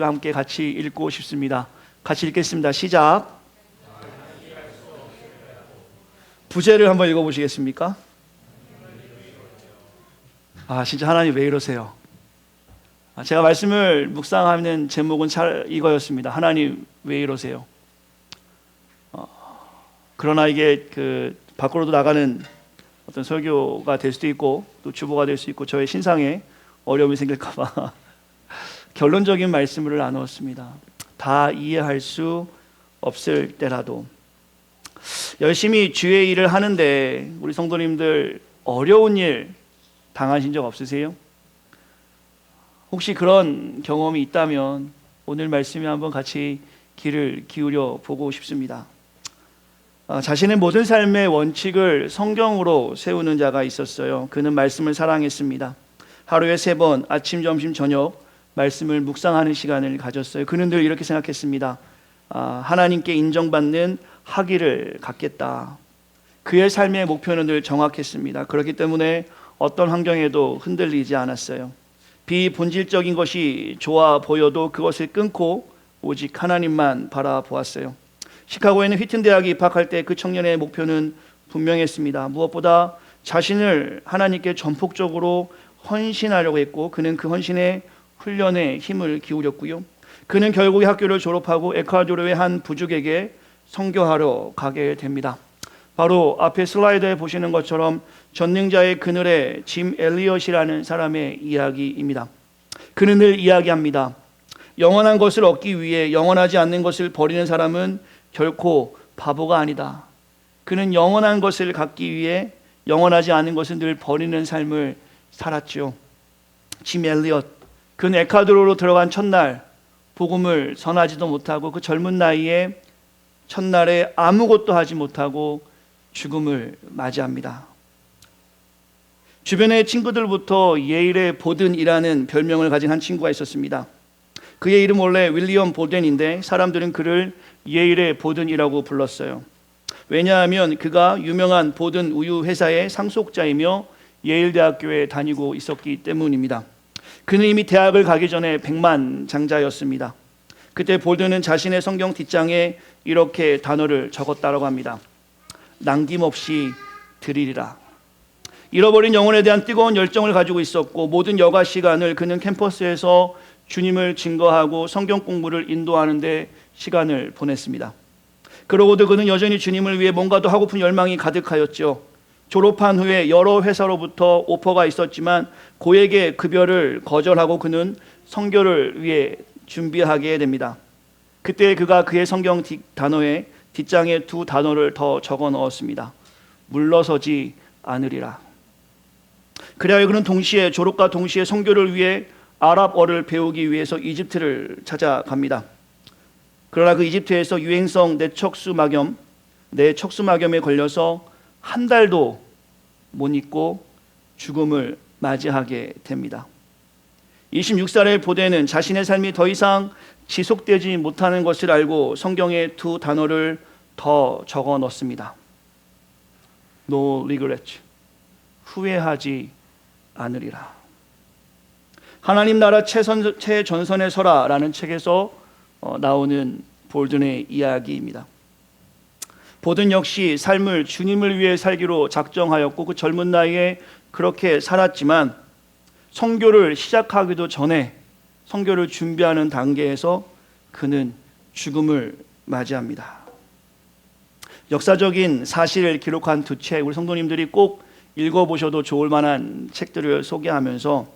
함께 같이 읽고 싶습니다. 같이 읽겠습니다. 시작. 부제를 한번 읽어보시겠습니까? 진짜 하나님 왜 이러세요? 제가 말씀을 묵상하는 제목은 이거였습니다. 하나님 왜 이러세요? 그러나 이게 밖으로도 나가는 어떤 설교가 될 수도 있고 또 주보가 될 수 있고 저의 신상에 어려움이 생길까봐 결론적인 말씀을 나누었습니다. 다 이해할 수 없을 때라도 열심히 주의 일을 하는데 우리 성도님들 어려운 일 당하신 적 없으세요? 혹시 그런 경험이 있다면 오늘 말씀에 한번 같이 귀를 기울여 보고 싶습니다. 자신의 모든 삶의 원칙을 성경으로 세우는 자가 있었어요. 그는 말씀을 사랑했습니다. 하루에 3번 아침, 점심, 저녁 말씀을 묵상하는 시간을 가졌어요. 그는 늘 이렇게 생각했습니다. 하나님께 인정받는 학위를 갖겠다. 그의 삶의 목표는 늘 정확했습니다. 그렇기 때문에 어떤 환경에도 흔들리지 않았어요. 비본질적인 것이 좋아 보여도 그것을 끊고 오직 하나님만 바라보았어요. 시카고에 있는 휘튼 대학에 입학할 때 그 청년의 목표는 분명했습니다. 무엇보다 자신을 하나님께 전폭적으로 헌신하려고 했고 그는 그 헌신에 훈련에 힘을 기울였고요. 그는 결국 학교를 졸업하고 에콰도르의 한 부족에게 선교하러 가게 됩니다. 바로 앞에 슬라이드에 보시는 것처럼 전능자의 그늘에 짐 엘리엇이라는 사람의 이야기입니다. 그는 늘 이야기합니다. 영원한 것을 얻기 위해 영원하지 않는 것을 버리는 사람은 결코 바보가 아니다. 그는 영원한 것을 갖기 위해 영원하지 않은 것을 늘 버리는 삶을 살았죠. 짐 엘리엇, 그는 에콰도르로 들어간 첫날 복음을 전하지도 못하고 그 젊은 나이에 첫날에 아무것도 하지 못하고 죽음을 맞이합니다. 주변의 친구들부터 예일의 보든이라는 별명을 가진 한 친구가 있었습니다. 그의 이름 원래 윌리엄 보든인데 사람들은 그를 예일의 보든이라고 불렀어요. 왜냐하면 그가 유명한 보든 우유 회사의 상속자이며 예일 대학교에 다니고 있었기 때문입니다. 그는 이미 대학을 가기 전에 백만장자였습니다. 그때 보든은 자신의 성경 뒷장에 이렇게 단어를 적었다고 합니다. 남김없이 드리리라. 잃어버린 영혼에 대한 뜨거운 열정을 가지고 있었고 모든 여가 시간을 그는 캠퍼스에서 주님을 증거하고 성경 공부를 인도하는 데 시간을 보냈습니다. 그러고도 그는 여전히 주님을 위해 뭔가도 하고픈 열망이 가득하였죠. 졸업한 후에 여러 회사로부터 오퍼가 있었지만 고액의 급여를 거절하고 그는 선교를 위해 준비하게 됩니다. 그때 그가 그의 성경 단어에 뒷장에 2 단어를 더 적어 넣었습니다. 물러서지 않으리라. 그래야 그는 동시에 졸업과 동시에 선교를 위해 아랍어를 배우기 위해서 이집트를 찾아갑니다. 그러나 그 이집트에서 유행성 뇌척수막염에 걸려서 한 달도 못 잊고 죽음을 맞이하게 됩니다. 26살의 보덴은 자신의 삶이 더 이상 지속되지 못하는 것을 알고 성경에 2 단어를 더 적어 넣습니다. No regret. 후회하지 않으리라. 하나님 나라 최전선에 서라라는 책에서 나오는 볼든의 이야기입니다. 보든 역시 삶을 주님을 위해 살기로 작정하였고 그 젊은 나이에 그렇게 살았지만 선교를 시작하기도 전에 선교를 준비하는 단계에서 그는 죽음을 맞이합니다. 역사적인 사실을 기록한 2 책, 우리 성도님들이 꼭 읽어보셔도 좋을 만한 책들을 소개하면서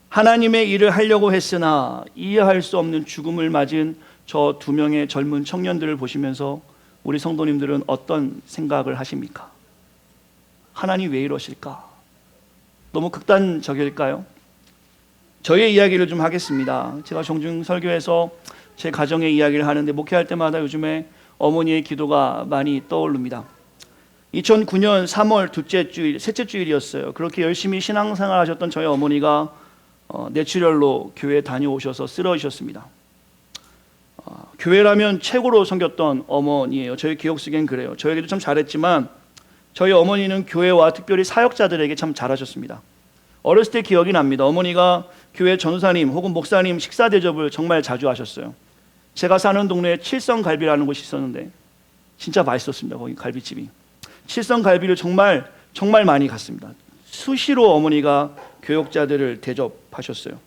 하나님의 일을 하려고 했으나 이해할 수 없는 죽음을 맞은 저 2명의 젊은 청년들을 보시면서 우리 성도님들은 어떤 생각을 하십니까? 하나님 왜 이러실까? 너무 극단적일까요? 저의 이야기를 좀 하겠습니다. 제가 종중 설교에서 제 가정의 이야기를 하는데 목회할 때마다 요즘에 어머니의 기도가 많이 떠오릅니다. 2009년 3월 셋째 주일이었어요. 그렇게 열심히 신앙생활 하셨던 저희 어머니가 뇌출혈로 교회 다녀오셔서 쓰러지셨습니다. 교회라면 최고로 섬겼던 어머니예요. 저희 기억 속엔 그래요. 저에게도 참 잘했지만 저희 어머니는 교회와 특별히 사역자들에게 참 잘하셨습니다. 어렸을 때 기억이 납니다. 어머니가 교회 전사님 혹은 목사님 식사 대접을 정말 자주 하셨어요. 제가 사는 동네에 칠성갈비라는 곳이 있었는데 진짜 맛있었습니다. 거기 갈비집이. 칠성갈비를 정말 많이 갔습니다. 수시로 어머니가 교역자들을 대접하셨어요.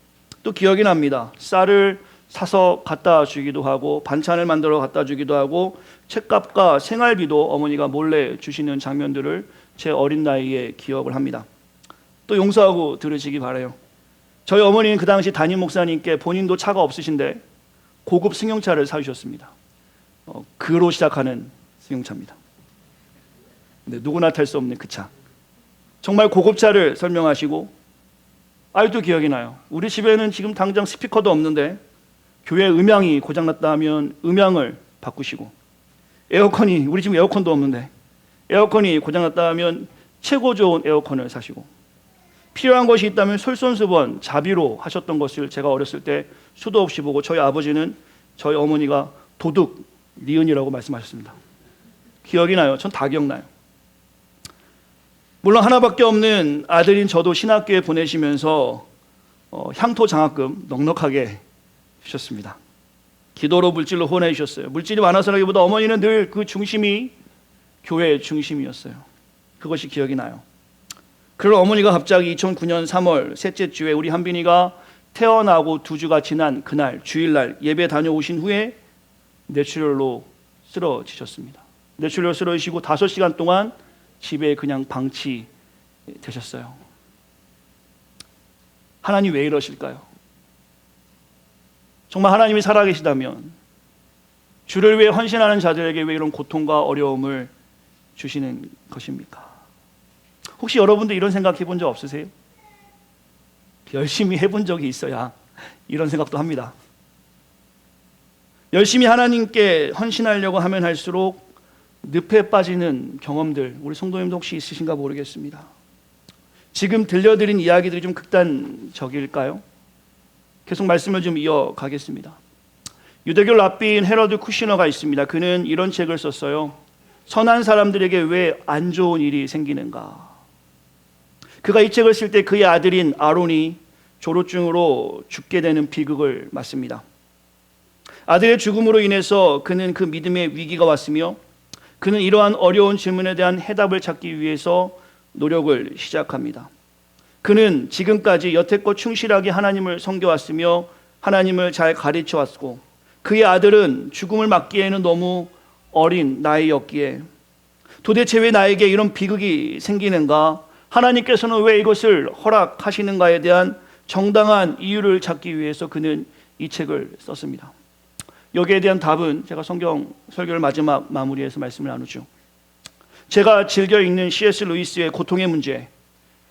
또 기억이 납니다. 쌀을 사서 갖다 주기도 하고 반찬을 만들어 갖다 주기도 하고 책값과 생활비도 어머니가 몰래 주시는 장면들을 제 어린 나이에 기억을 합니다. 또 용서하고 들으시기 바라요. 저희 어머니는 그 당시 담임 목사님께 본인도 차가 없으신데 고급 승용차를 사주셨습니다. 그로 시작하는 승용차입니다. 네, 누구나 탈 수 없는 그 차. 정말 고급차를 설명하시고 아직도 기억이 나요. 우리 집에는 지금 당장 스피커도 없는데 교회 음향이 고장났다 하면 음향을 바꾸시고, 에어컨이, 우리 집 에어컨도 없는데 에어컨이 고장났다 하면 최고 좋은 에어컨을 사시고, 필요한 것이 있다면 솔선수범 자비로 하셨던 것을 제가 어렸을 때 수도 없이 보고, 저희 아버지는 저희 어머니가 도둑 니은이라고 말씀하셨습니다. 기억이 나요. 전 다 기억나요. 물론 하나밖에 없는 아들인 저도 신학교에 보내시면서 향토 장학금 넉넉하게 주셨습니다. 기도로 물질로 후원해 주셨어요. 물질이 많아서라기보다 어머니는 늘 그 중심이 교회의 중심이었어요. 그것이 기억이 나요. 그런 어머니가 갑자기 2009년 3월 셋째 주에 우리 한빈이가 태어나고 2주가 지난 그날 주일날 예배 다녀오신 후에 뇌출혈로 쓰러지셨습니다. 뇌출혈로 쓰러지시고 5시간 동안 집에 그냥 방치되셨어요. 하나님 왜 이러실까요? 정말 하나님이 살아계시다면 주를 위해 헌신하는 자들에게 왜 이런 고통과 어려움을 주시는 것입니까? 혹시 여러분도 이런 생각 해본 적 없으세요? 열심히 해본 적이 있어야 이런 생각도 합니다. 열심히 하나님께 헌신하려고 하면 할수록 늪에 빠지는 경험들, 우리 성도님도 혹시 있으신가 모르겠습니다. 지금 들려드린 이야기들이 좀 극단적일까요? 계속 말씀을 좀 이어가겠습니다. 유대교 랍비인 헤러드 쿠시너가 있습니다. 그는 이런 책을 썼어요. 선한 사람들에게 왜 안 좋은 일이 생기는가? 그가 이 책을 쓸 때 그의 아들인 아론이 조루증으로 죽게 되는 비극을 맞습니다. 아들의 죽음으로 인해서 그는 그 믿음의 위기가 왔으며 그는 이러한 어려운 질문에 대한 해답을 찾기 위해서 노력을 시작합니다. 그는 지금까지 여태껏 충실하게 하나님을 섬겨왔으며 하나님을 잘 가르쳐왔고, 그의 아들은 죽음을 맞기에는 너무 어린 나이였기에 도대체 왜 나에게 이런 비극이 생기는가, 하나님께서는 왜 이것을 허락하시는가에 대한 정당한 이유를 찾기 위해서 그는 이 책을 썼습니다. 여기에 대한 답은 제가 성경 설교를 마지막 마무리해서 말씀을 나누죠. 제가 즐겨 읽는 C.S. 루이스의 고통의 문제,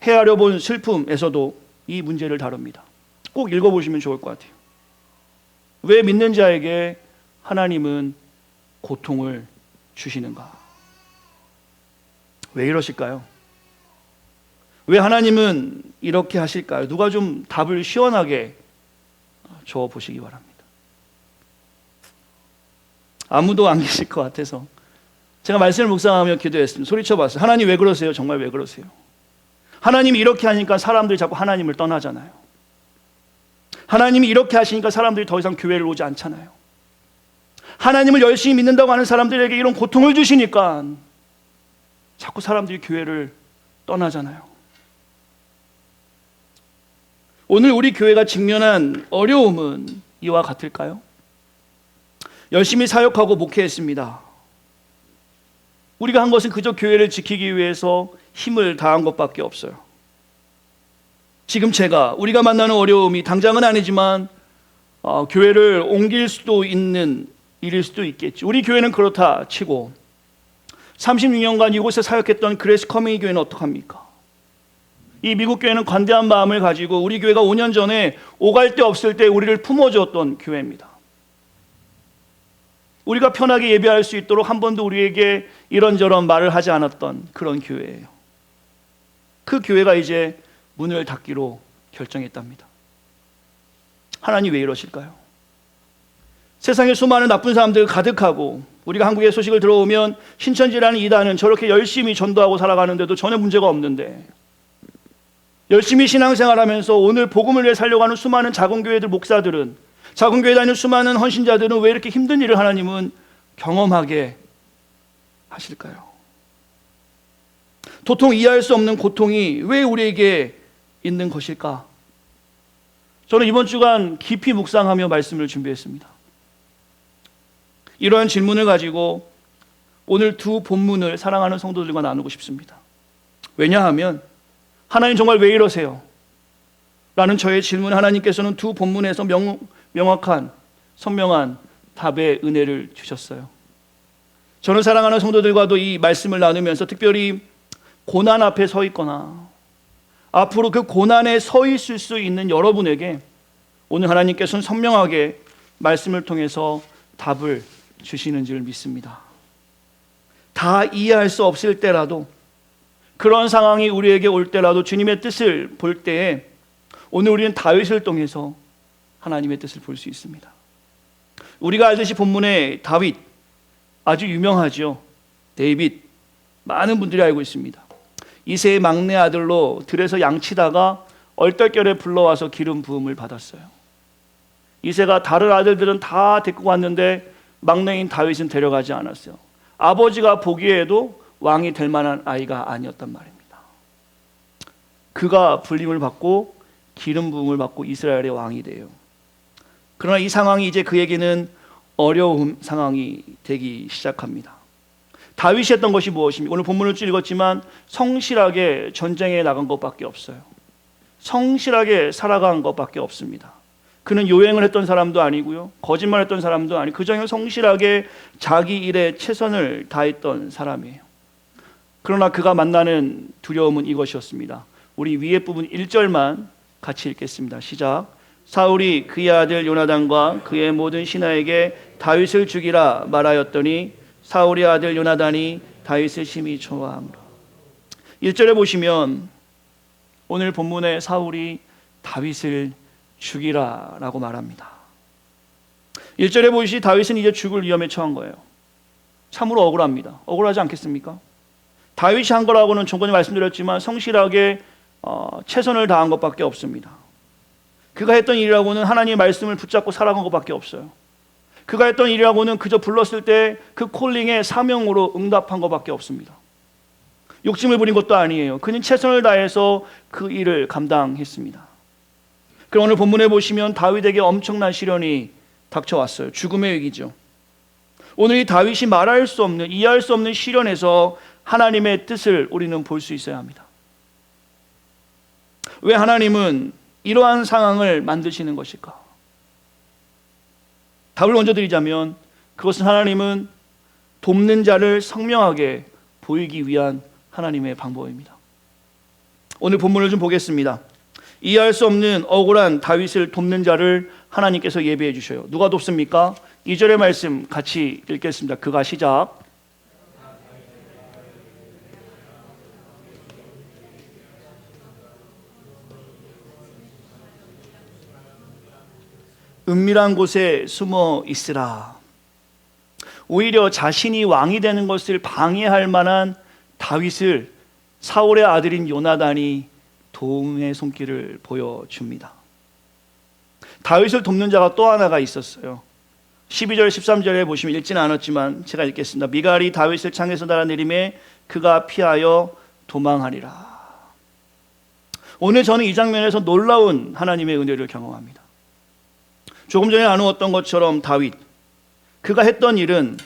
헤아려 본 슬픔에서도 이 문제를 다룹니다. 꼭 읽어보시면 좋을 것 같아요. 왜 믿는 자에게 하나님은 고통을 주시는가? 왜 이러실까요? 왜 하나님은 이렇게 하실까요? 누가 좀 답을 시원하게 줘보시기 바랍니다. 아무도 안 계실 것 같아서 제가 말씀을 묵상하며 기도했습니다. 소리쳐봤어요. 하나님 왜 그러세요? 정말 왜 그러세요? 하나님이 이렇게 하니까 사람들이 자꾸 하나님을 떠나잖아요. 하나님이 이렇게 하시니까 사람들이 더 이상 교회를 오지 않잖아요. 하나님을 열심히 믿는다고 하는 사람들에게 이런 고통을 주시니까 자꾸 사람들이 교회를 떠나잖아요. 오늘 우리 교회가 직면한 어려움은 이와 같을까요? 열심히 사역하고 목회했습니다. 우리가 한 것은 그저 교회를 지키기 위해서 힘을 다한 것밖에 없어요. 지금 우리가 만나는 어려움이 당장은 아니지만 교회를 옮길 수도 있는 일일 수도 있겠죠. 우리 교회는 그렇다 치고 36년간 이곳에 사역했던 그레이스 커뮤니티 교회는 어떡합니까? 이 미국 교회는 관대한 마음을 가지고 우리 교회가 5년 전에 오갈 데 없을 때 우리를 품어주었던 교회입니다. 우리가 편하게 예배할 수 있도록 한 번도 우리에게 이런저런 말을 하지 않았던 그런 교회예요. 그 교회가 이제 문을 닫기로 결정했답니다. 하나님 왜 이러실까요? 세상에 수많은 나쁜 사람들 가득하고 우리가 한국에 소식을 들어오면 신천지라는 이단은 저렇게 열심히 전도하고 살아가는데도 전혀 문제가 없는데, 열심히 신앙생활하면서 오늘 복음을 위해 살려고 하는 수많은 작은 교회들 목사들은, 작은 교회에 다니는 수많은 헌신자들은 왜 이렇게 힘든 일을 하나님은 경험하게 하실까요? 도통 이해할 수 없는 고통이 왜 우리에게 있는 것일까? 저는 이번 주간 깊이 묵상하며 말씀을 준비했습니다. 이러한 질문을 가지고 오늘 두 본문을 사랑하는 성도들과 나누고 싶습니다. 왜냐하면 하나님 정말 왜 이러세요? 라는 저의 질문, 하나님께서는 두 본문에서 명확한 선명한 답의 은혜를 주셨어요. 저는 사랑하는 성도들과도 이 말씀을 나누면서 특별히 고난 앞에 서 있거나 앞으로 그 고난에 서 있을 수 있는 여러분에게 오늘 하나님께서는 선명하게 말씀을 통해서 답을 주시는 줄 믿습니다. 다 이해할 수 없을 때라도, 그런 상황이 우리에게 올 때라도 주님의 뜻을 볼 때에 오늘 우리는 다윗을 통해서 하나님의 뜻을 볼 수 있습니다. 우리가 알듯이 본문의 다윗, 아주 유명하죠. 데이빗, 많은 분들이 알고 있습니다. 이새의 막내 아들로 들에서 양치다가 얼떨결에 불러와서 기름 부음을 받았어요. 이새가 다른 아들들은 다 데리고 갔는데 막내인 다윗은 데려가지 않았어요. 아버지가 보기에도 왕이 될 만한 아이가 아니었단 말입니다. 그가 불림을 받고 기름 부음을 받고 이스라엘의 왕이 돼요. 그러나 이 상황이 이제 그에게는 어려운 상황이 되기 시작합니다. 다윗이 했던 것이 무엇입니까? 오늘 본문을 쭉 읽었지만 성실하게 전쟁에 나간 것밖에 없어요. 성실하게 살아간 것밖에 없습니다. 그는 요행을 했던 사람도 아니고요, 거짓말했던 사람도 아니고 그저 성실하게 자기 일에 최선을 다했던 사람이에요. 그러나 그가 만나는 두려움은 이것이었습니다. 우리 위에 부분 1절만 같이 읽겠습니다. 시작. 사울이 그의 아들 요나단과 그의 모든 신하에게 다윗을 죽이라 말하였더니 사울의 아들 요나단이 다윗을 심히 좋아함으로. 1절에 보시면 오늘 본문에 사울이 다윗을 죽이라 라고 말합니다. 1절에 보시니 다윗은 이제 죽을 위험에 처한 거예요. 참으로 억울합니다. 억울하지 않겠습니까? 다윗이 한 거라고는 전번에 말씀드렸지만 성실하게 최선을 다한 것밖에 없습니다. 그가 했던 일이라고는 하나님의 말씀을 붙잡고 살아간 것밖에 없어요. 그가 했던 일이라고는 그저 불렀을 때 그 콜링에 사명으로 응답한 것밖에 없습니다. 욕심을 부린 것도 아니에요. 그는 최선을 다해서 그 일을 감당했습니다. 그럼 오늘 본문에 보시면 다윗에게 엄청난 시련이 닥쳐왔어요. 죽음의 위기죠. 오늘 이 다윗이 말할 수 없는, 이해할 수 없는 시련에서 하나님의 뜻을 우리는 볼 수 있어야 합니다. 왜 하나님은 이러한 상황을 만드시는 것일까? 답을 먼저 드리자면 그것은 하나님은 돕는 자를 성명하게 보이기 위한 하나님의 방법입니다. 오늘 본문을 좀 보겠습니다. 이해할 수 없는 억울한 다윗을 돕는 자를 하나님께서 예비해 주셔요. 누가 돕습니까? 2절의 말씀 같이 읽겠습니다. 그가 시작. 은밀한 곳에 숨어 있으라. 오히려 자신이 왕이 되는 것을 방해할 만한 다윗을 사울의 아들인 요나단이 도움의 손길을 보여줍니다. 다윗을 돕는 자가 또 하나가 있었어요. 12절 13절에 보시면 읽지는 않았지만 제가 읽겠습니다. 미갈이 다윗을 창에서 달아내림에 그가 피하여 도망하리라. 오늘 저는 이 장면에서 놀라운 하나님의 은혜를 경험합니다. 조금 전에 나누었던 것처럼 다윗, 그가 했던 일은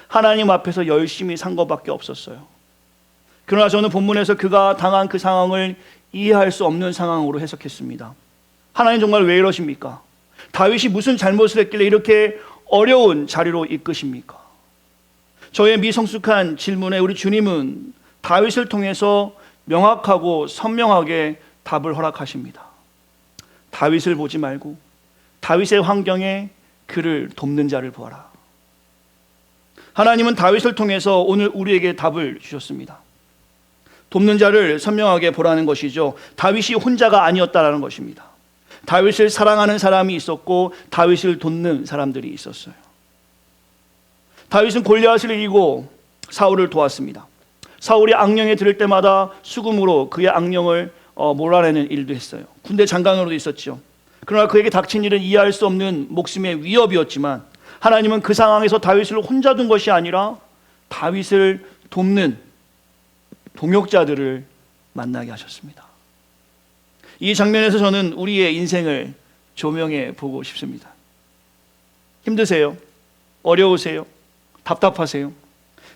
하나님 앞에서 열심히 산 것밖에 없었어요. 그러나 저는 본문에서 그가 당한 그 상황을 이해할 수 없는 상황으로 해석했습니다. 하나님 정말 왜 이러십니까? 다윗이 무슨 잘못을 했길래 이렇게 어려운 자리로 이끄십니까? 저의 미성숙한 질문에 우리 주님은 다윗을 통해서 명확하고 선명하게 답을 허락하십니다. 다윗을 보지 말고 다윗의 환경에 그를 돕는 자를 보아라. 하나님은 다윗을 통해서 오늘 우리에게 답을 주셨습니다. 돕는 자를 선명하게 보라는 것이죠. 다윗이 혼자가 아니었다라는 것입니다. 다윗을 사랑하는 사람이 있었고 다윗을 돕는 사람들이 있었어요. 다윗은 골리앗을 이기고 사울을 도왔습니다. 사울이 악령에 들을 때마다 수금으로 그의 악령을 몰아내는 일도 했어요. 군대 장관으로도 있었죠. 그러나 그에게 닥친 일은 이해할 수 없는 목숨의 위협이었지만 하나님은 그 상황에서 다윗을 혼자 둔 것이 아니라 다윗을 돕는 동역자들을 만나게 하셨습니다. 이 장면에서 저는 우리의 인생을 조명해 보고 싶습니다. 힘드세요? 어려우세요? 답답하세요?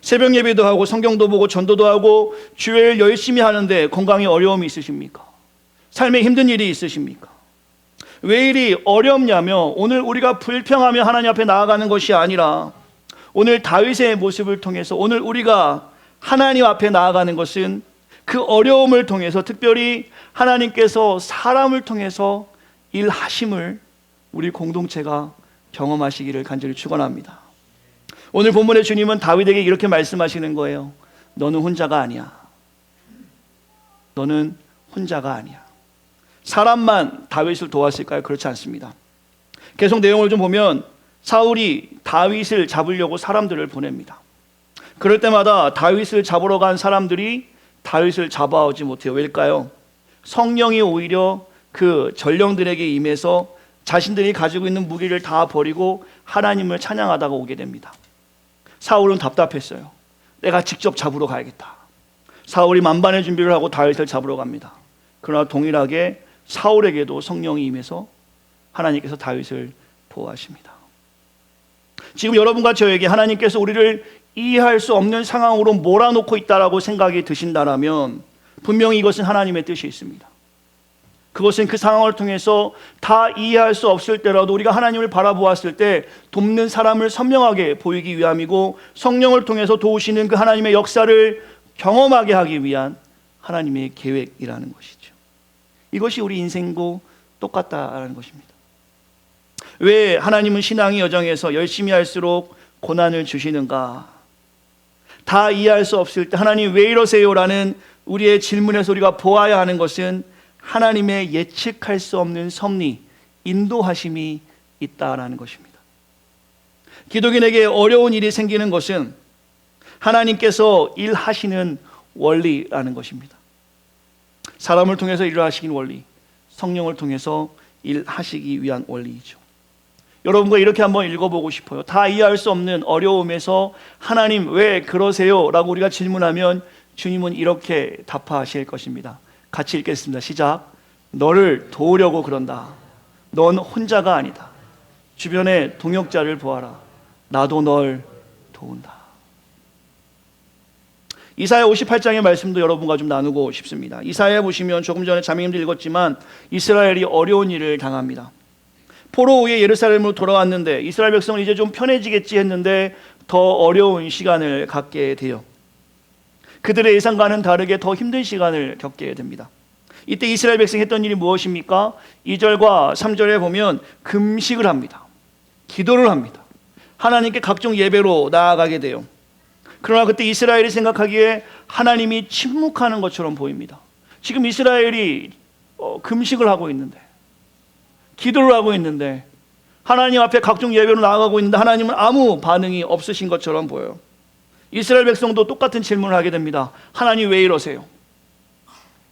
새벽 예배도 하고 성경도 보고 전도도 하고 주일 열심히 하는데 건강에 어려움이 있으십니까? 삶에 힘든 일이 있으십니까? 왜 이리 어렵냐며 오늘 우리가 불평하며 하나님 앞에 나아가는 것이 아니라 오늘 다윗의 모습을 통해서 오늘 우리가 하나님 앞에 나아가는 것은 그 어려움을 통해서 특별히 하나님께서 사람을 통해서 일하심을 우리 공동체가 경험하시기를 간절히 축원합니다. 오늘 본문의 주님은 다윗에게 이렇게 말씀하시는 거예요. 너는 혼자가 아니야. 너는 혼자가 아니야. 사람만 다윗을 도왔을까요? 그렇지 않습니다. 계속 내용을 좀 보면 사울이 다윗을 잡으려고 사람들을 보냅니다. 그럴 때마다 다윗을 잡으러 간 사람들이 다윗을 잡아오지 못해요. 왜일까요? 성령이 오히려 그 전령들에게 임해서 자신들이 가지고 있는 무기를 다 버리고 하나님을 찬양하다가 오게 됩니다. 사울은 답답했어요. 내가 직접 잡으러 가야겠다. 사울이 만반의 준비를 하고 다윗을 잡으러 갑니다. 그러나 동일하게 사울에게도 성령이 임해서 하나님께서 다윗을 보호하십니다. 지금 여러분과 저에게 하나님께서 우리를 이해할 수 없는 상황으로 몰아놓고 있다라고 생각이 드신다면 분명히 이것은 하나님의 뜻이 있습니다. 그것은 그 상황을 통해서 다 이해할 수 없을 때라도 우리가 하나님을 바라보았을 때 돕는 사람을 선명하게 보이기 위함이고 성령을 통해서 도우시는 그 하나님의 역사를 경험하게 하기 위한 하나님의 계획이라는 것이죠. 이것이 우리 인생도 똑같다라는 것입니다. 왜 하나님은 신앙의 여정에서 열심히 할수록 고난을 주시는가? 다 이해할 수 없을 때 하나님 왜 이러세요? 라는 우리의 질문에서 우리가 보아야 하는 것은 하나님의 예측할 수 없는 섭리, 인도하심이 있다라는 것입니다. 기독인에게 어려운 일이 생기는 것은 하나님께서 일하시는 원리라는 것입니다. 사람을 통해서 일을 하시긴 원리, 성령을 통해서 일하시기 위한 원리이죠. 여러분과 이렇게 한번 읽어보고 싶어요. 다 이해할 수 없는 어려움에서 하나님 왜 그러세요? 라고 우리가 질문하면 주님은 이렇게 답하실 것입니다. 같이 읽겠습니다. 시작. 너를 도우려고 그런다. 넌 혼자가 아니다. 주변에 동역자를 보아라. 나도 널 도운다. 이사야 58장의 말씀도 여러분과 좀 나누고 싶습니다. 이사야 보시면 조금 전에 자매님도 읽었지만 이스라엘이 어려운 일을 당합니다. 포로 후에 예루살렘으로 돌아왔는데 이스라엘 백성은 이제 좀 편해지겠지 했는데 더 어려운 시간을 갖게 돼요. 그들의 예상과는 다르게 더 힘든 시간을 겪게 됩니다. 이때 이스라엘 백성이 했던 일이 무엇입니까? 2절과 3절에 보면 금식을 합니다. 기도를 합니다. 하나님께 각종 예배로 나아가게 돼요. 그러나 그때 이스라엘이 생각하기에 하나님이 침묵하는 것처럼 보입니다. 지금 이스라엘이 금식을 하고 있는데, 기도를 하고 있는데, 하나님 앞에 각종 예배로 나아가고 있는데 하나님은 아무 반응이 없으신 것처럼 보여요. 이스라엘 백성도 똑같은 질문을 하게 됩니다. 하나님 왜 이러세요?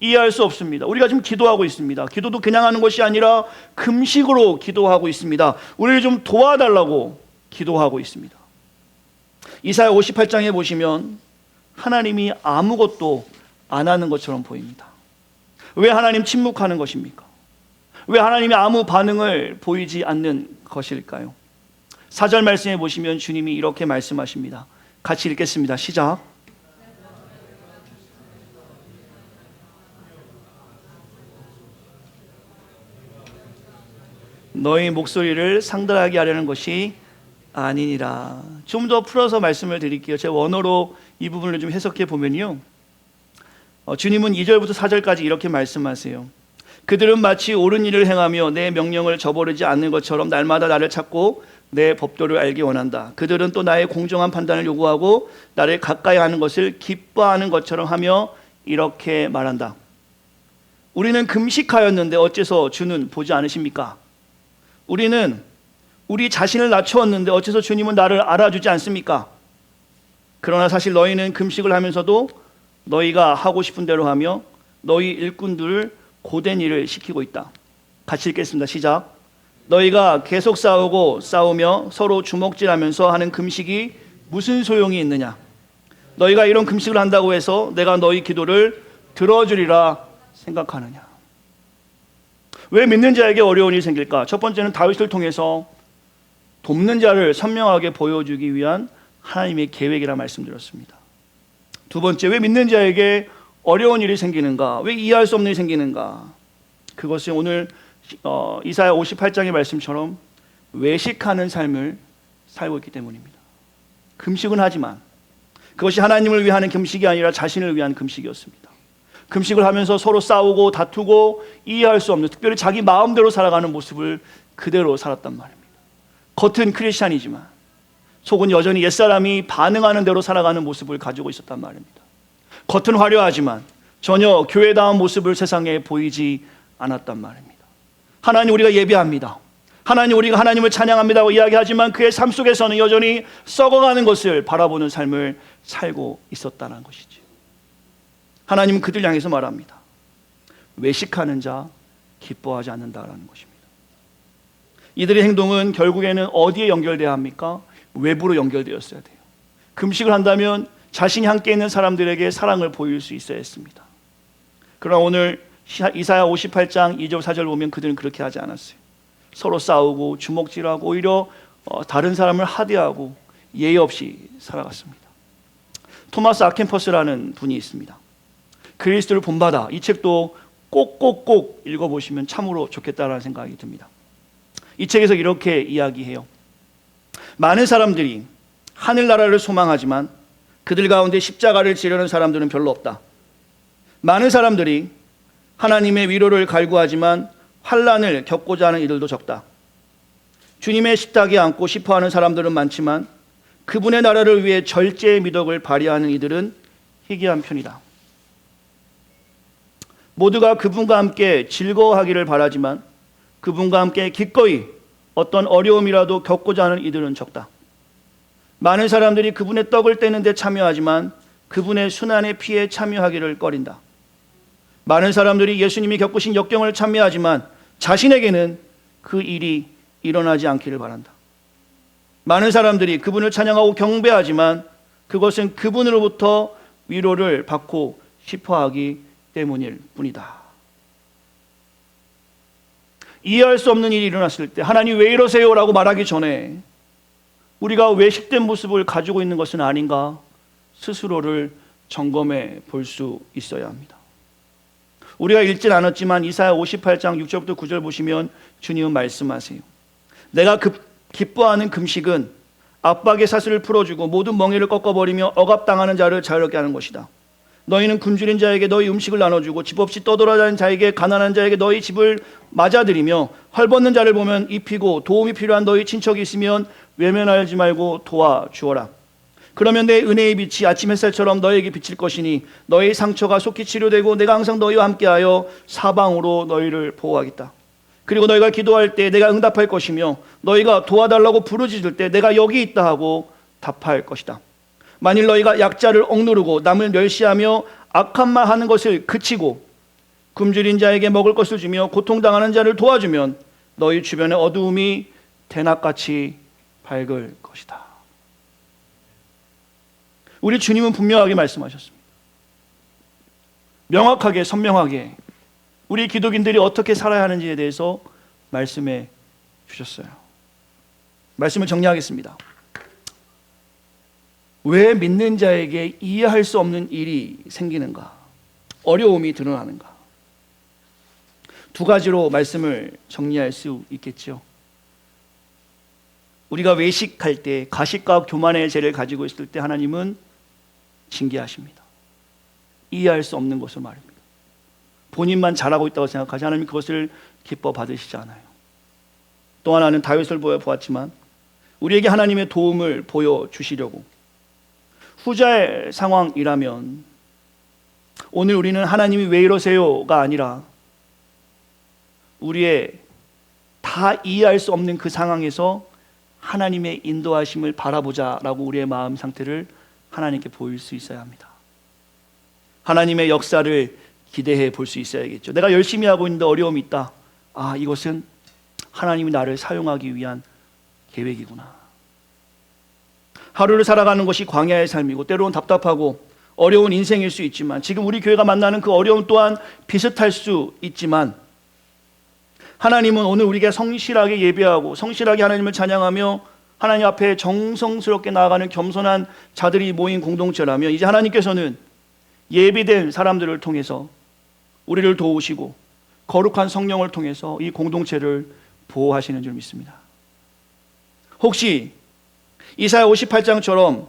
이해할 수 없습니다. 우리가 지금 기도하고 있습니다. 기도도 그냥 하는 것이 아니라 금식으로 기도하고 있습니다. 우리를 좀 도와달라고 기도하고 있습니다. 이사야 58장에 보시면 하나님이 아무것도 안 하는 것처럼 보입니다. 왜 하나님 침묵하는 것입니까? 왜 하나님이 아무 반응을 보이지 않는 것일까요? 4절 말씀에 보시면 주님이 이렇게 말씀하십니다. 같이 읽겠습니다. 시작. 너희 목소리를 상달하게 하려는 것이 아니니라. 좀 더 풀어서 말씀을 드릴게요. 제 원어로 이 부분을 좀 해석해 보면요, 주님은 2절부터 4절까지 이렇게 말씀하세요. 그들은 마치 옳은 일을 행하며 내 명령을 저버리지 않는 것처럼 날마다 나를 찾고 내 법도를 알기 원한다. 그들은 또 나의 공정한 판단을 요구하고 나를 가까이 하는 것을 기뻐하는 것처럼 하며 이렇게 말한다. 우리는 금식하였는데 어째서 주는 보지 않으십니까? 우리는 우리 자신을 낮추었는데 어째서 주님은 나를 알아주지 않습니까? 그러나 사실 너희는 금식을 하면서도 너희가 하고 싶은 대로 하며 너희 일꾼들을 고된 일을 시키고 있다. 같이 읽겠습니다. 시작. 너희가 계속 싸우며 서로 주먹질하면서 하는 금식이 무슨 소용이 있느냐? 너희가 이런 금식을 한다고 해서 내가 너희 기도를 들어주리라 생각하느냐? 왜 믿는 자에게 어려운 일이 생길까? 첫 번째는 다윗을 통해서 돕는 자를 선명하게 보여주기 위한 하나님의 계획이라 말씀드렸습니다. 두 번째, 왜 믿는 자에게 어려운 일이 생기는가? 왜 이해할 수 없는 일이 생기는가? 그것은 오늘 이사야 58장의 말씀처럼 외식하는 삶을 살고 있기 때문입니다. 금식은 하지만 그것이 하나님을 위한 금식이 아니라 자신을 위한 금식이었습니다. 금식을 하면서 서로 싸우고 다투고 이해할 수 없는, 특별히 자기 마음대로 살아가는 모습을 그대로 살았단 말입니다. 겉은 크리스찬이지만 속은 여전히 옛사람이 반응하는 대로 살아가는 모습을 가지고 있었단 말입니다. 겉은 화려하지만 전혀 교회다운 모습을 세상에 보이지 않았단 말입니다. 하나님 우리가 예배합니다. 하나님 우리가 하나님을 찬양합니다고 이야기하지만 그의 삶 속에서는 여전히 썩어가는 것을 바라보는 삶을 살고 있었다는 것이죠. 하나님은 그들 향해서 말합니다. 외식하는 자 기뻐하지 않는다라는 것입니다. 이들의 행동은 결국에는 어디에 연결돼야 합니까? 외부로 연결되었어야 돼요. 금식을 한다면 자신이 함께 있는 사람들에게 사랑을 보일 수 있어야 했습니다. 그러나 오늘 이사야 58장 2절 4절 보면 그들은 그렇게 하지 않았어요. 서로 싸우고 주먹질하고 오히려 다른 사람을 하대하고 예의 없이 살아갔습니다. 토마스 아켄퍼스라는 분이 있습니다. 그리스도를 본받아, 이 책도 꼭 읽어보시면 참으로 좋겠다라는 생각이 듭니다. 이 책에서 이렇게 이야기해요. 많은 사람들이 하늘나라를 소망하지만 그들 가운데 십자가를 지려는 사람들은 별로 없다. 많은 사람들이 하나님의 위로를 갈구하지만 환난을 겪고자 하는 이들도 적다. 주님의 식탁에 앉고 싶어하는 사람들은 많지만 그분의 나라를 위해 절제의 미덕을 발휘하는 이들은 희귀한 편이다. 모두가 그분과 함께 즐거워하기를 바라지만 그분과 함께 기꺼이 어떤 어려움이라도 겪고자 하는 이들은 적다. 많은 사람들이 그분의 떡을 떼는 데 참여하지만 그분의 순환의 피에 참여하기를 꺼린다. 많은 사람들이 예수님이 겪으신 역경을 참여하지만 자신에게는 그 일이 일어나지 않기를 바란다. 많은 사람들이 그분을 찬양하고 경배하지만 그것은 그분으로부터 위로를 받고 싶어하기 때문일 뿐이다. 이해할 수 없는 일이 일어났을 때 하나님 왜 이러세요? 라고 말하기 전에 우리가 외식된 모습을 가지고 있는 것은 아닌가 스스로를 점검해 볼 수 있어야 합니다. 우리가 읽진 않았지만 이사야 58장 6절부터 9절 보시면 주님은 말씀하세요. 내가 기뻐하는 금식은 압박의 사슬을 풀어주고 모든 멍에를 꺾어버리며 억압당하는 자를 자유롭게 하는 것이다. 너희는 굶주린 자에게 너희 음식을 나눠주고 집 없이 떠돌아다니는 자에게 가난한 자에게 너희 집을 맞아들이며 헐벗는 자를 보면 입히고 도움이 필요한 너희 친척이 있으면 외면하지 말고 도와주어라. 그러면 내 은혜의 빛이 아침 햇살처럼 너희에게 비칠 것이니 너희 상처가 속히 치료되고 내가 항상 너희와 함께하여 사방으로 너희를 보호하겠다. 그리고 너희가 기도할 때 내가 응답할 것이며 너희가 도와달라고 부르짖을 때 내가 여기 있다 하고 답할 것이다. 만일 너희가 약자를 억누르고 남을 멸시하며 악한 말 하는 것을 그치고 굶주린 자에게 먹을 것을 주며 고통당하는 자를 도와주면 너희 주변의 어두움이 대낮같이 밝을 것이다. 우리 주님은 분명하게 말씀하셨습니다. 명확하게 선명하게 우리 기독인들이 어떻게 살아야 하는지에 대해서 말씀해 주셨어요. 말씀을 정리하겠습니다. 왜 믿는 자에게 이해할 수 없는 일이 생기는가? 어려움이 드러나는가? 두 가지로 말씀을 정리할 수 있겠죠. 우리가 외식할 때 가식과 교만의 죄를 가지고 있을 때 하나님은 징계하십니다. 이해할 수 없는 것을 말입니다. 본인만 잘하고 있다고 생각하지 하나님 그것을 기뻐 받으시지 않아요. 또 하나는 다윗을 보았지만 우리에게 하나님의 도움을 보여주시려고 후자의 상황이라면 오늘 우리는 하나님이 왜 이러세요가 아니라 우리의 다 이해할 수 없는 그 상황에서 하나님의 인도하심을 바라보자라고 우리의 마음 상태를 하나님께 보일 수 있어야 합니다. 하나님의 역사를 기대해 볼 수 있어야겠죠. 내가 열심히 하고 있는데 어려움이 있다. 아, 이것은 하나님이 나를 사용하기 위한 계획이구나. 하루를 살아가는 것이 광야의 삶이고 때로는 답답하고 어려운 인생일 수 있지만, 지금 우리 교회가 만나는 그 어려움 또한 비슷할 수 있지만, 하나님은 오늘 우리가 성실하게 예배하고 성실하게 하나님을 찬양하며 하나님 앞에 정성스럽게 나아가는 겸손한 자들이 모인 공동체라면, 이제 하나님께서는 예비된 사람들을 통해서 우리를 도우시고 거룩한 성령을 통해서 이 공동체를 보호하시는 줄 믿습니다. 혹시 이사야 58장처럼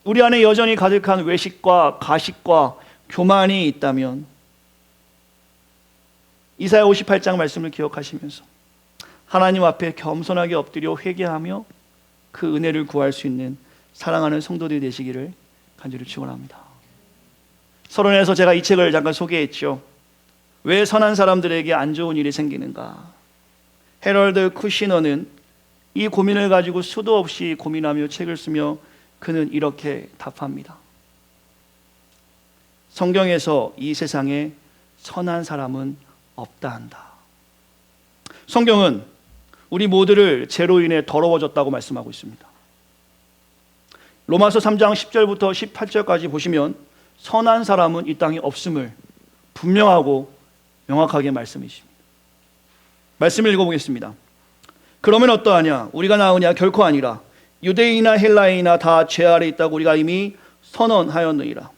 우리 안에 여전히 가득한 외식과 가식과 교만이 있다면, 이사야 58장 말씀을 기억하시면서 하나님 앞에 겸손하게 엎드려 회개하며 그 은혜를 구할 수 있는 사랑하는 성도들이 되시기를 간절히 축원합니다. 서론에서 제가 이 책을 잠깐 소개했죠. 왜 선한 사람들에게 안 좋은 일이 생기는가? 헤럴드 쿠시너는 이 고민을 가지고 수도 없이 고민하며 책을 쓰며 그는 이렇게 답합니다. 성경에서 이 세상에 선한 사람은 없다 한다. 성경은 우리 모두를 죄로 인해 더러워졌다고 말씀하고 있습니다. 로마서 3장 10절부터 18절까지 보시면 선한 사람은 이 땅에 없음을 분명하고 명확하게 말씀이십니다. 말씀을 읽어보겠습니다. 그러면 어떠하냐? 우리가 나으냐? 결코 아니라 유대인이나 헬라인이나 다 죄 아래 있다고 우리가 이미 선언하였느니라.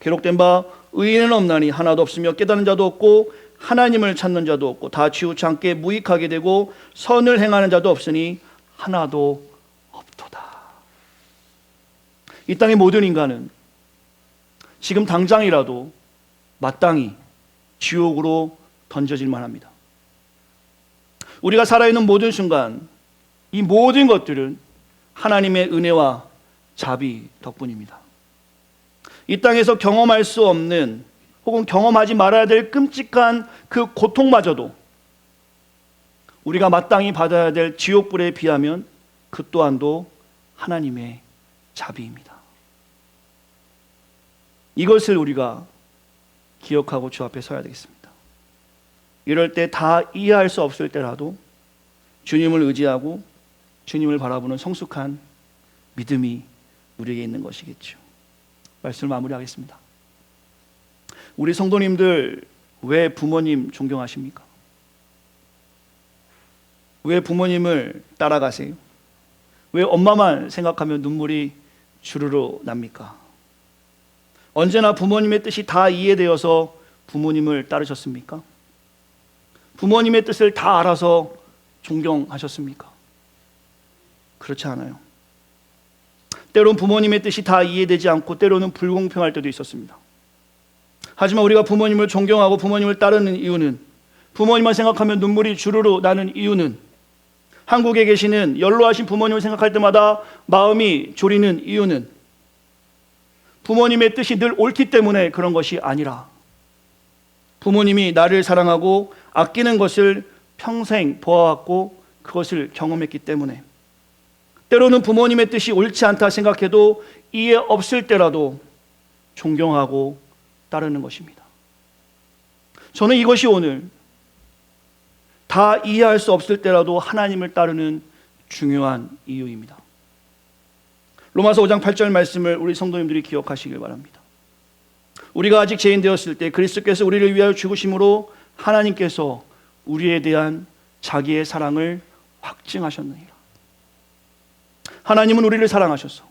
기록된 바 의인은 없나니 하나도 없으며 깨닫는 자도 없고 하나님을 찾는 자도 없고 다 치우쳐 무익하게 되고 선을 행하는 자도 없으니 하나도 없도다. 이 땅의 모든 인간은 지금 당장이라도 마땅히 지옥으로 던져질 만합니다. 우리가 살아있는 모든 순간 이 모든 것들은 하나님의 은혜와 자비 덕분입니다. 이 땅에서 경험할 수 없는 혹은 경험하지 말아야 될 끔찍한 그 고통마저도 우리가 마땅히 받아야 될 지옥불에 비하면 그 또한도 하나님의 자비입니다. 이것을 우리가 기억하고 주 앞에 서야 되겠습니다. 이럴 때 다 이해할 수 없을 때라도 주님을 의지하고 주님을 바라보는 성숙한 믿음이 우리에게 있는 것이겠죠. 말씀을 마무리하겠습니다. 우리 성도님들 왜 부모님 존경하십니까? 왜 부모님을 따라가세요? 왜 엄마만 생각하면 눈물이 주르르 납니까? 언제나 부모님의 뜻이 다 이해되어서 부모님을 따르셨습니까? 부모님의 뜻을 다 알아서 존경하셨습니까? 그렇지 않아요. 때로는 부모님의 뜻이 다 이해되지 않고 때로는 불공평할 때도 있었습니다. 하지만 우리가 부모님을 존경하고 부모님을 따르는 이유는, 부모님만 생각하면 눈물이 주르르 나는 이유는, 한국에 계시는 연로하신 부모님을 생각할 때마다 마음이 졸이는 이유는 부모님의 뜻이 늘 옳기 때문에 그런 것이 아니라, 부모님이 나를 사랑하고 아끼는 것을 평생 보아왔고 그것을 경험했기 때문에, 때로는 부모님의 뜻이 옳지 않다 생각해도 이해 없을 때라도 존경하고 따르는 것입니다. 저는 이것이 오늘 다 이해할 수 없을 때라도 하나님을 따르는 중요한 이유입니다. 로마서 5장 8절 말씀을 우리 성도님들이 기억하시길 바랍니다. 우리가 아직 죄인 되었을 때 그리스도께서 우리를 위하여 죽으심으로 하나님께서 우리에 대한 자기의 사랑을 확증하셨느니라. 하나님은 우리를 사랑하셔서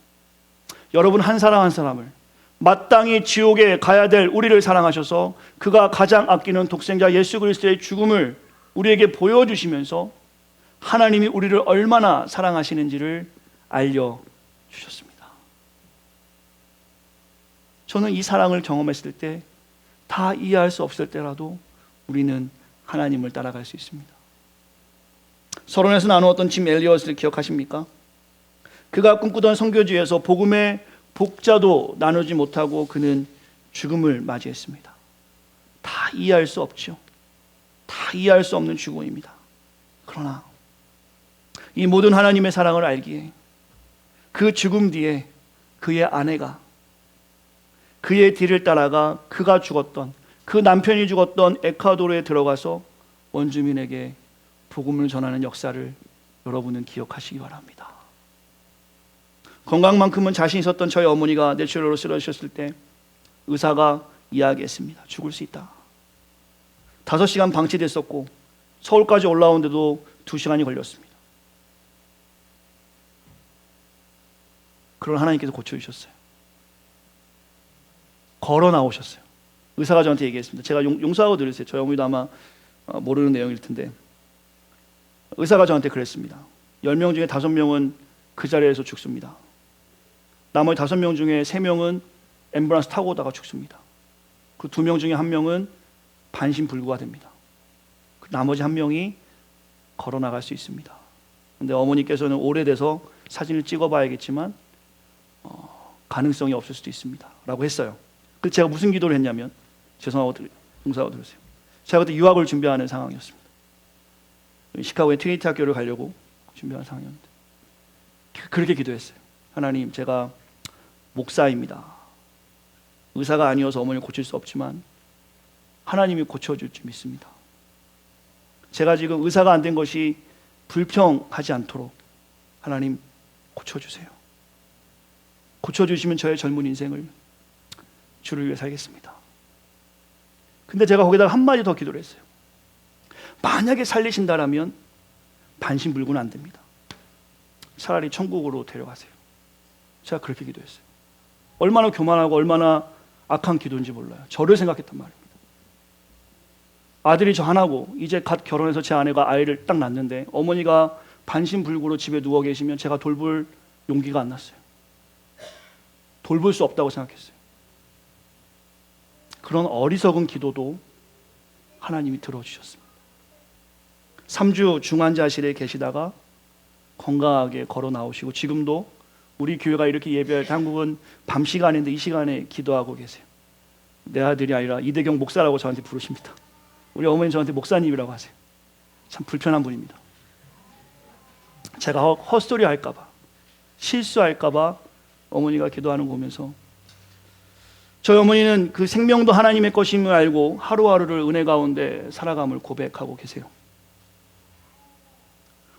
여러분 한 사람 한 사람을, 마땅히 지옥에 가야 될 우리를 사랑하셔서 그가 가장 아끼는 독생자 예수 그리스도의 죽음을 우리에게 보여주시면서 하나님이 우리를 얼마나 사랑하시는지를 알려주셨습니다. 저는 이 사랑을 경험했을 때 다 이해할 수 없을 때라도 우리는 하나님을 따라갈 수 있습니다. 서론에서 나누었던 짐 엘리엇을 기억하십니까? 그가 꿈꾸던 선교지에서 복음의 복자도 나누지 못하고 그는 죽음을 맞이했습니다. 다 이해할 수 없죠. 다 이해할 수 없는 죽음입니다. 그러나 이 모든 하나님의 사랑을 알기에 그 죽음 뒤에 그의 아내가 그의 뒤를 따라가 그가 죽었던 그 남편이 죽었던 에콰도르에 들어가서 원주민에게 복음을 전하는 역사를 여러분은 기억하시기 바랍니다. 건강만큼은 자신 있었던 저희 어머니가 뇌출혈로 쓰러지셨을 때 의사가 이야기했습니다. 죽을 수 있다. 5시간 방치됐었고 서울까지 올라오는데도 2시간이 걸렸습니다. 그걸 하나님께서 고쳐주셨어요. 걸어 나오셨어요. 의사가 저한테 얘기했습니다. 제가 용서하고 들으세요. 저희 어머니도 아마 모르는 내용일 텐데 의사가 저한테 그랬습니다. 10명 중에 5명은 그 자리에서 죽습니다. 나머지 5명 중에 3명은 앰뷸런스 타고 오다가 죽습니다. 그 2명 중에 1명은 반신불구가 됩니다. 그 나머지 1명이 걸어 나갈 수 있습니다. 근데 어머니께서는 오래돼서 사진을 찍어봐야겠지만 가능성이 없을 수도 있습니다 라고 했어요. 그래서 제가 무슨 기도를 했냐면, 용서하고 들으세요. 제가 그때 유학을 준비하는 상황이었습니다. 시카고의 트리니티 학교를 가려고 준비하는 상황이었는데 그렇게 기도했어요. 하나님, 제가 목사입니다. 의사가 아니어서 어머니를 고칠 수 없지만 하나님이 고쳐줄 줄 믿습니다. 제가 지금 의사가 안 된 것이 불평하지 않도록 하나님 고쳐주세요. 고쳐주시면 저의 젊은 인생을 주를 위해 살겠습니다. 근데 제가 거기다가 한마디 더 기도를 했어요. 만약에 살리신다라면 반신불구는 안 됩니다. 차라리 천국으로 데려가세요. 제가 그렇게 기도했어요. 얼마나 교만하고 얼마나 악한 기도인지 몰라요. 저를 생각했단 말입니다. 아들이 저 하나고 이제 갓 결혼해서 제 아내가 아이를 딱 낳는데 어머니가 반신불구로 집에 누워 계시면 제가 돌볼 용기가 안 났어요. 돌볼 수 없다고 생각했어요. 그런 어리석은 기도도 하나님이 들어주셨습니다. 3주 중환자실에 계시다가 건강하게 걸어 나오시고 지금도 우리 교회가 이렇게 예배할 때 한국은 밤 시간인데 이 시간에 기도하고 계세요. 내 아들이 아니라 이대경 목사라고 저한테 부르십니다. 우리 어머니 저한테 목사님이라고 하세요. 참 불편한 분입니다. 제가 헛소리 할까봐, 실수할까봐 어머니가 기도하는 거 보면서 저희 어머니는 그 생명도 하나님의 것임을 알고 하루하루를 은혜 가운데 살아감을 고백하고 계세요.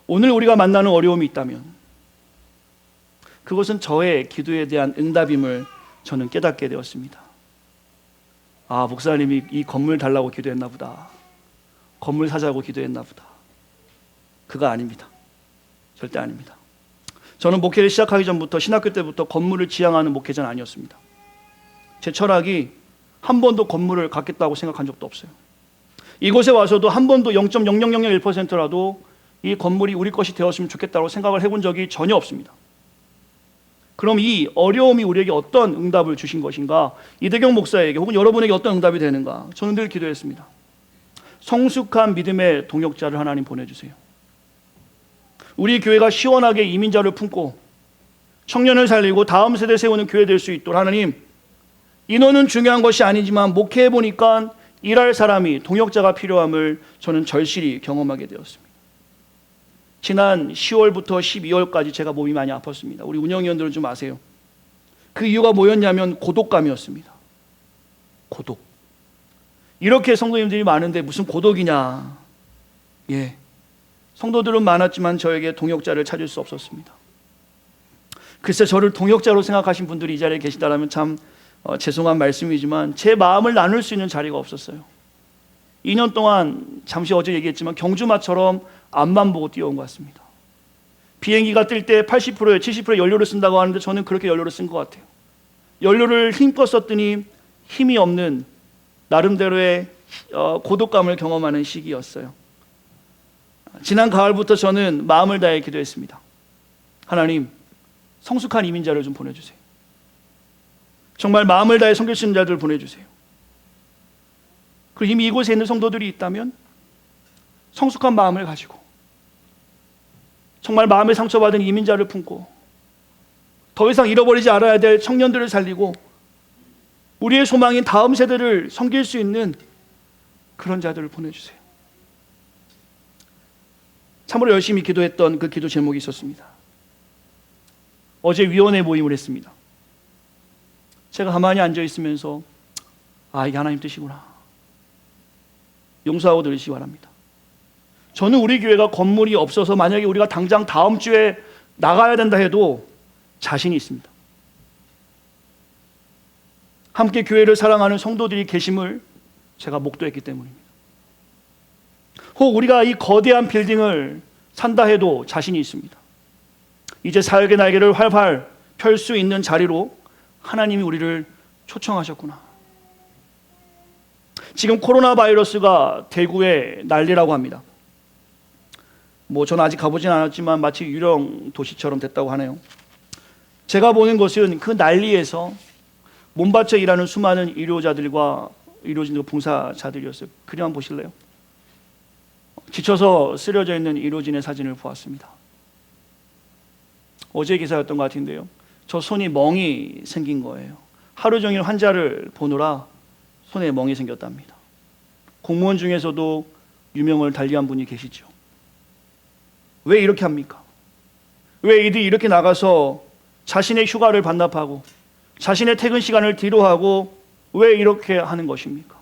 오늘 우리가 만나는 어려움이 있다면 그것은 저의 기도에 대한 응답임을 저는 깨닫게 되었습니다. 아, 목사님이 이 건물 달라고 기도했나 보다. 건물 사자고 기도했나 보다. 그거 아닙니다. 절대 아닙니다. 저는 목회를 시작하기 전부터 신학교 때부터 건물을 지향하는 목회자는 아니었습니다. 제 철학이 한 번도 건물을 갖겠다고 생각한 적도 없어요. 이곳에 와서도 한 번도 0.0001%라도 이 건물이 우리 것이 되었으면 좋겠다고 생각을 해본 적이 전혀 없습니다. 그럼 이 어려움이 우리에게 어떤 응답을 주신 것인가? 이대경 목사에게 혹은 여러분에게 어떤 응답이 되는가? 저는 늘 기도했습니다. 성숙한 믿음의 동역자를 하나님 보내주세요. 우리 교회가 시원하게 이민자를 품고 청년을 살리고 다음 세대 세우는 교회 될 수 있도록 하나님, 인원은 중요한 것이 아니지만 목회해 보니까 일할 사람이, 동역자가 필요함을 저는 절실히 경험하게 되었습니다. 지난 10월부터 12월까지 제가 몸이 많이 아팠습니다. 우리 운영위원들은 좀 아세요. 그 이유가 뭐였냐면 고독감이었습니다. 고독. 이렇게 성도님들이 많은데 무슨 고독이냐. 예, 성도들은 많았지만 저에게 동역자를 찾을 수 없었습니다. 글쎄, 저를 동역자로 생각하신 분들이 이 자리에 계시다라면 참 죄송한 말씀이지만 제 마음을 나눌 수 있는 자리가 없었어요. 2년 동안 잠시 어제 얘기했지만 경주마처럼 앞만 보고 뛰어온 것 같습니다. 비행기가 뜰 때 80%에 70%의 연료를 쓴다고 하는데 저는 그렇게 연료를 쓴 것 같아요. 연료를 힘껏 썼더니 힘이 없는 나름대로의 고독감을 경험하는 시기였어요. 지난 가을부터 저는 마음을 다해 기도했습니다. 하나님, 성숙한 이민자를 좀 보내주세요. 정말 마음을 다해 섬길 수 있는 자들을 보내주세요. 그리고 이미 이곳에 있는 성도들이 있다면 성숙한 마음을 가지고 정말 마음에 상처받은 이민자를 품고 더 이상 잃어버리지 않아야 될 청년들을 살리고 우리의 소망인 다음 세대를 섬길 수 있는 그런 자들을 보내주세요. 참으로 열심히 기도했던 그 기도 제목이 있었습니다. 어제 위원회 모임을 했습니다. 제가 가만히 앉아 있으면서 아, 이게 하나님 뜻이구나. 용서하고 드리시기 바랍니다. 저는 우리 교회가 건물이 없어서 만약에 우리가 당장 다음 주에 나가야 된다 해도 자신이 있습니다. 함께 교회를 사랑하는 성도들이 계심을 제가 목도했기 때문입니다. 혹 우리가 이 거대한 빌딩을 산다 해도 자신이 있습니다. 이제 사역의 날개를 활활 펼 수 있는 자리로 하나님이 우리를 초청하셨구나. 지금 코로나 바이러스가 대구에 난리라고 합니다. 저는 아직 가보진 않았지만 마치 유령 도시처럼 됐다고 하네요. 제가 보는 것은 그 난리에서 몸바쳐 일하는 수많은 의료자들과 의료진들 봉사자들이었어요. 그림 한번 보실래요? 지쳐서 쓰러져 있는 의료진의 사진을 보았습니다. 어제 기사였던 것 같은데요. 저 손이 멍이 생긴 거예요. 하루 종일 환자를 보느라 손에 멍이 생겼답니다. 공무원 중에서도 유명을 달리한 분이 계시죠. 왜 이렇게 합니까? 왜 이들이 이렇게 나가서 자신의 휴가를 반납하고 자신의 퇴근 시간을 뒤로하고 왜 이렇게 하는 것입니까?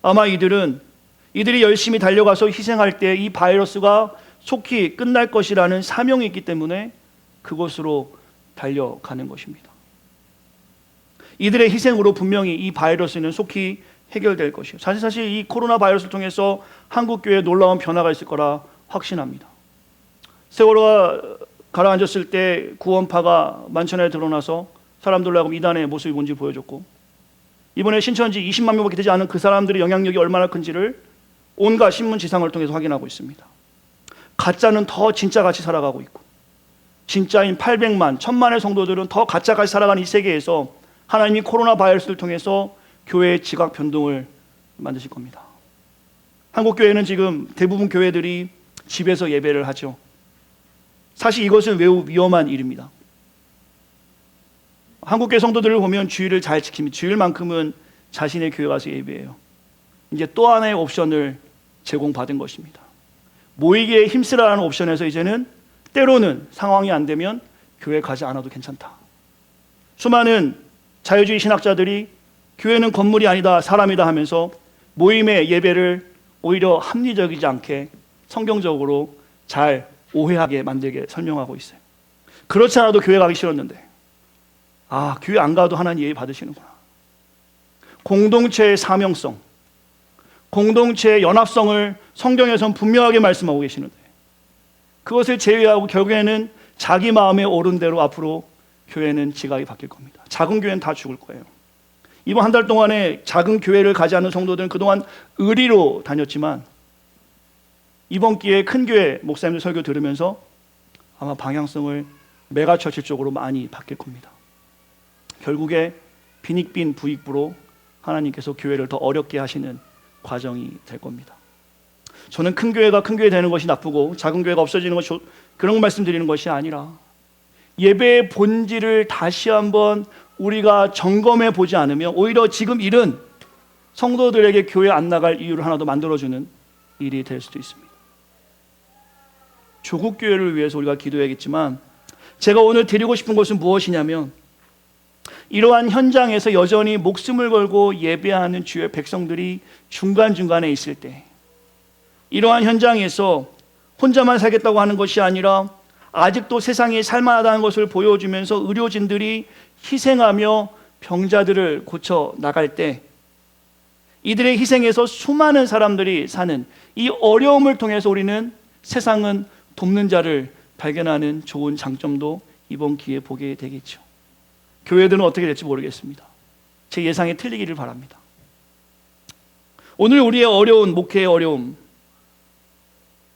아마 이들이 열심히 달려가서 희생할 때 이 바이러스가 속히 끝날 것이라는 사명이 있기 때문에 그곳으로 달려가는 것입니다. 이들의 희생으로 분명히 이 바이러스는 속히 해결될 것이에요. 사실 이 코로나 바이러스를 통해서 한국교회에 놀라운 변화가 있을 거라 확신합니다. 세월호가 가라앉았을 때 구원파가 만천하에 드러나서 사람들로 하여금 이단의 모습이 뭔지 보여줬고, 이번에 신천지 20만 명밖에 되지 않은 그 사람들의 영향력이 얼마나 큰지를 온갖 신문 지상을 통해서 확인하고 있습니다. 가짜는 더 진짜같이 살아가고 있고, 진짜인 800만, 1000만의 성도들은 더 가짜같이 살아가는 이 세계에서 하나님이 코로나 바이러스를 통해서 교회의 지각 변동을 만드실 겁니다. 한국교회는 지금 대부분 교회들이 집에서 예배를 하죠. 사실 이것은 매우 위험한 일입니다. 한국교회 성도들을 보면 주일을 잘 지킵니다. 주일만큼은 자신의 교회 가서 예배해요. 이제 또 하나의 옵션을 제공받은 것입니다. 모이기에 힘쓰라는 옵션에서 이제는 때로는 상황이 안 되면 교회 가지 않아도 괜찮다. 수많은 자유주의 신학자들이 교회는 건물이 아니다, 사람이다 하면서 모임의 예배를 오히려 합리적이지 않게 성경적으로 잘 오해하게 만들게 설명하고 있어요. 그렇지 않아도 교회 가기 싫었는데, 교회 안 가도 하나님 예의 받으시는구나. 공동체의 사명성, 공동체의 연합성을 성경에서는 분명하게 말씀하고 계시는데, 그것을 제외하고 결국에는 자기 마음에 옳은 대로 앞으로 교회는 지각이 바뀔 겁니다. 작은 교회는 다 죽을 거예요. 이번 한 달 동안에 작은 교회를 가지 않는 성도들은 그동안 의리로 다녔지만 이번 기회에 큰 교회 목사님들 설교 들으면서 아마 방향성을 메가처치 쪽으로 많이 바뀔 겁니다. 결국에 빈익빈 부익부로 하나님께서 교회를 더 어렵게 하시는 과정이 될 겁니다. 저는 큰 교회가 큰 교회 되는 것이 나쁘고 작은 교회가 없어지는 것이 그런 말씀드리는 것이 아니라, 예배의 본질을 다시 한번 우리가 점검해 보지 않으면 오히려 지금 일은 성도들에게 교회 안 나갈 이유를 하나 더 만들어주는 일이 될 수도 있습니다. 조국 교회를 위해서 우리가 기도해야겠지만, 제가 오늘 드리고 싶은 것은 무엇이냐면, 이러한 현장에서 여전히 목숨을 걸고 예배하는 주의 백성들이 중간중간에 있을 때, 이러한 현장에서 혼자만 살겠다고 하는 것이 아니라 아직도 세상이 살만하다는 것을 보여주면서 의료진들이 희생하며 병자들을 고쳐 나갈 때, 이들의 희생에서 수많은 사람들이 사는 이 어려움을 통해서 우리는 세상은 돕는 자를 발견하는 좋은 장점도 이번 기회에 보게 되겠죠. 교회들은 어떻게 될지 모르겠습니다. 제 예상이 틀리기를 바랍니다. 오늘 우리의 어려운 목회의 어려움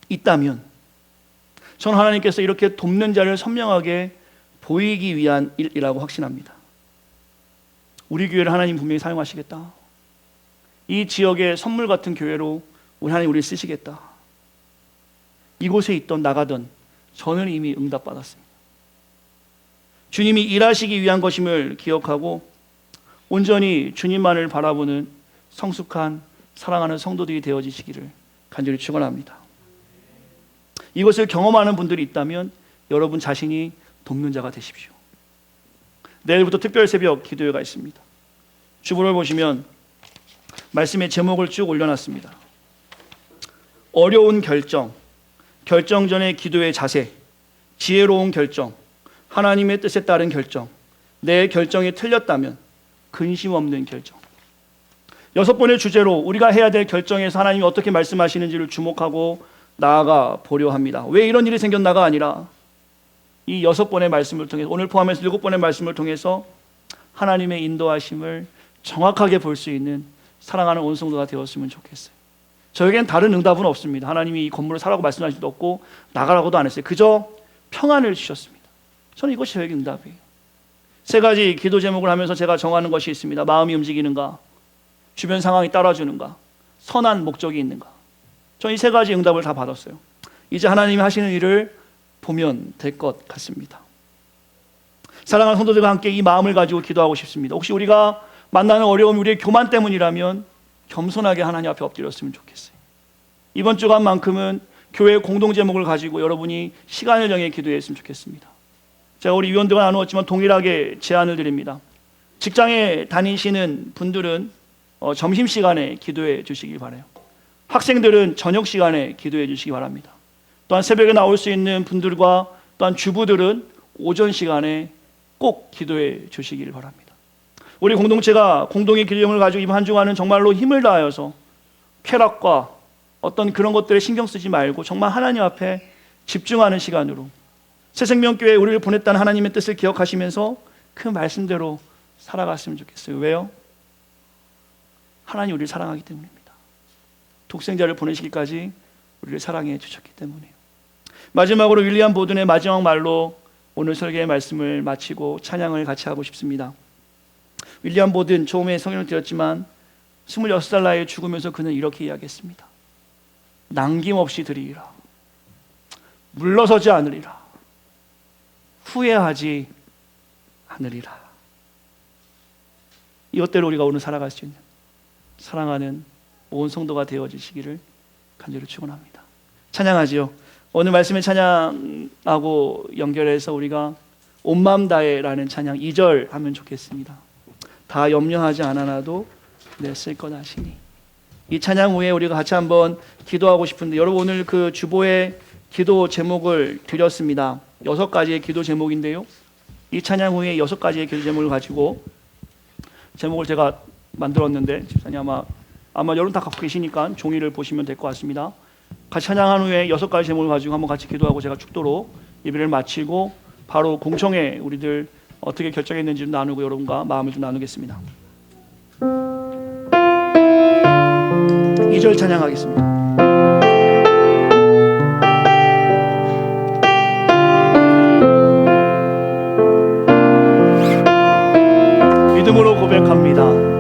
있다면, 저는 하나님께서 이렇게 돕는 자를 선명하게 보이기 위한 일이라고 확신합니다. 우리 교회를 하나님 분명히 사용하시겠다. 이 지역의 선물 같은 교회로 하나님 우리를 쓰시겠다. 이곳에 있던 나가던 저는 이미 응답받았습니다. 주님이 일하시기 위한 것임을 기억하고 온전히 주님만을 바라보는 성숙한 사랑하는 성도들이 되어지시기를 간절히 축원합니다. 이것을 경험하는 분들이 있다면 여러분 자신이 돕는 자가 되십시오. 내일부터 특별 새벽 기도회가 있습니다. 주보를 보시면 말씀의 제목을 쭉 올려놨습니다. 어려운 결정, 결정 전의 기도의 자세, 지혜로운 결정, 하나님의 뜻에 따른 결정, 내 결정이 틀렸다면 근심 없는 결정. 6번의 주제로 우리가 해야 될 결정에서 하나님이 어떻게 말씀하시는지를 주목하고 나아가 보려 합니다. 왜 이런 일이 생겼나가 아니라 이 6번의 말씀을 통해서, 오늘 포함해서 7번의 말씀을 통해서 하나님의 인도하심을 정확하게 볼 수 있는 사랑하는 온 성도가 되었으면 좋겠어요. 저에겐 다른 응답은 없습니다. 하나님이 이 건물을 사라고 말씀하신 것도 없고 나가라고도 안 했어요. 그저 평안을 주셨습니다. 저는 이것이 저에게 응답이에요. 3가지 기도 제목을 하면서 제가 정하는 것이 있습니다. 마음이 움직이는가, 주변 상황이 따라주는가, 선한 목적이 있는가. 저는 이 3가지 응답을 다 받았어요. 이제 하나님이 하시는 일을 보면 될 것 같습니다. 사랑하는 성도들과 함께 이 마음을 가지고 기도하고 싶습니다. 혹시 우리가 만나는 어려움이 우리의 교만 때문이라면 겸손하게 하나님 앞에 엎드렸으면 좋겠어요. 이번 주간만큼은 교회 공동 제목을 가지고 여러분이 시간을 정해 기도했으면 좋겠습니다. 제가 우리 위원들과 나누었지만 동일하게 제안을 드립니다. 직장에 다니시는 분들은 점심시간에 기도해 주시기 바라요. 학생들은 저녁 시간에 기도해 주시기 바랍니다. 또한 새벽에 나올 수 있는 분들과 또한 주부들은 오전 시간에 꼭 기도해 주시기를 바랍니다. 우리 공동체가 공동의 기도형을 가지고 이번 한 주간은 정말로 힘을 다하여서 쾌락과 어떤 그런 것들에 신경 쓰지 말고 정말 하나님 앞에 집중하는 시간으로 새생명교회에 우리를 보냈다는 하나님의 뜻을 기억하시면서 그 말씀대로 살아갔으면 좋겠어요. 왜요? 하나님 우리를 사랑하기 때문입니다. 독생자를 보내시기까지 우리를 사랑해 주셨기 때문이에요. 마지막으로 윌리엄 보든의 마지막 말로 오늘 설교의 말씀을 마치고 찬양을 같이 하고 싶습니다. 윌리엄 보든, 처음에 성경을 드렸지만 26살 나이에 죽으면서 그는 이렇게 이야기했습니다. 남김없이 드리리라. 물러서지 않으리라. 후회하지 않으리라. 이것대로 우리가 오늘 살아갈 수 있는 사랑하는 온 성도가 되어지시기를 간절히 축원합니다. 찬양하지요. 오늘 말씀의 찬양하고 연결해서 우리가 온 마음 다해라는 찬양 2절 하면 좋겠습니다. 다 염려하지 않아나도 내 쓸 것 아시니. 이 찬양 후에 우리가 같이 한번 기도하고 싶은데, 여러분 오늘 그 주보의 기도 제목을 드렸습니다. 6가지의 기도 제목인데요, 이 찬양 후에 6가지의 기도 제목을 가지고 제목을 제가 만들었는데, 집사님 아마 여러분 다 갖고 계시니까 종이를 보시면 될 것 같습니다. 같이 찬양한 후에 6가지 제목을 가지고 한번 같이 기도하고 제가 축도로 예배를 마치고 바로 공청회 우리들 어떻게 결정했는지 나누고 여러분과 마음을 좀 나누겠습니다. 2절 찬양하겠습니다. 믿음으로 고백합니다.